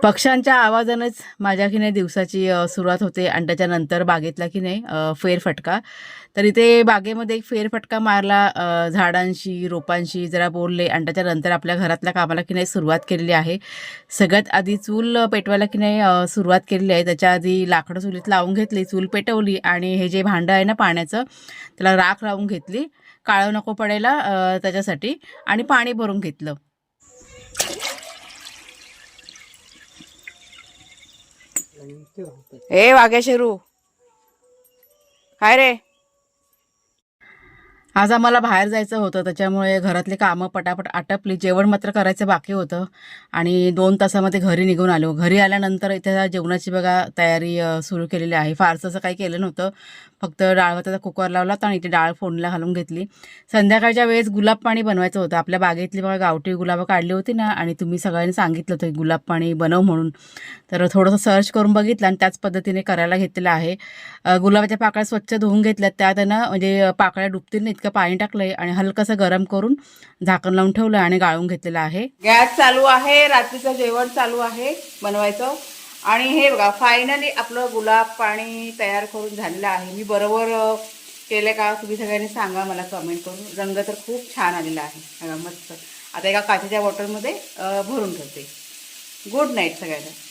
पक्ष्यांच्या आवाजानेच माझ्या की नाही दिवसाची सुरुवात होते आणि त्याच्यानंतर बागेतला की नाही फेरफटका. तर इथे बागेमध्ये एक फेरफटका मारला, झाडांशी, रोपांशी जरा बोलले आणि त्याच्यानंतर आपल्या घरातल्या कामाला की नाही सुरुवात केलेली आहे. सगळ्यात आधी चूल पेटवायला की नाही सुरुवात केलेली आहे. त्याच्या आधी लाकडं चुलीत लावून घेतली, चूल पेटवली आणि हे जे भांडं आहे ना पाण्याचं, त्याला राख लावून घेतली, काळं नको पडायला त्याच्यासाठी, आणि पाणी भरून घेतलं. ए वाघ्या शेरू, काय रे? आज आम्हाला बाहेर जायचं होतं, त्याच्यामुळे घरातली कामं पटापट आटपली. जेवण मात्र करायचं बाकी होतं आणि 2 तासामध्ये घरी निघून आलो. घरी आल्यानंतर इथे जेवणाची बघा तयारी सुरू केलेली आहे. फारसं असं काही केलं नव्हतं, फक्त डाळ भाताचा कुकर लावला होता आणि इथे डाळ फोडणीला घालून घेतली. संध्याकाळच्या वेळेस गुलाब पाणी बनवायचं होतं. आपल्या बागेतली बघा गावठी गुलाबं काढली होती ना, आणि तुम्ही सगळ्यांनी सांगितलं होतं गुलाब पाणी बनव म्हणून. तर थोडंसं सर्च करून बघितलं आणि त्याच पद्धतीने करायला घेतलेलं आहे. गुलाबाच्या पाकळ्या स्वच्छ धुवून घेतल्यात. त्यात आहे ना म्हणजे पाकळ्या डुबतील नाही इतकं पाणी टाकलंय आणि हलकंसं गरम करून झाकण लावून ठेवलं आणि गाळून घेतलेलं आहे. गॅस चालू आहे, रात्रीचं जेवण चालू आहे बनवायचं. आणि हे बघा फायनली आपलं गुलाब पाणी तयार करून झालेलं आहे. मी बरोबर केलं का तुम्ही सगळ्यांनी सांगा मला कमेंट करून. रंग तर खूप छान आलेला आहे, बघा मस्त. आता एका काचेच्या बॉटलमध्ये भरून ठेवते. गुड नाईट सगळ्यांना.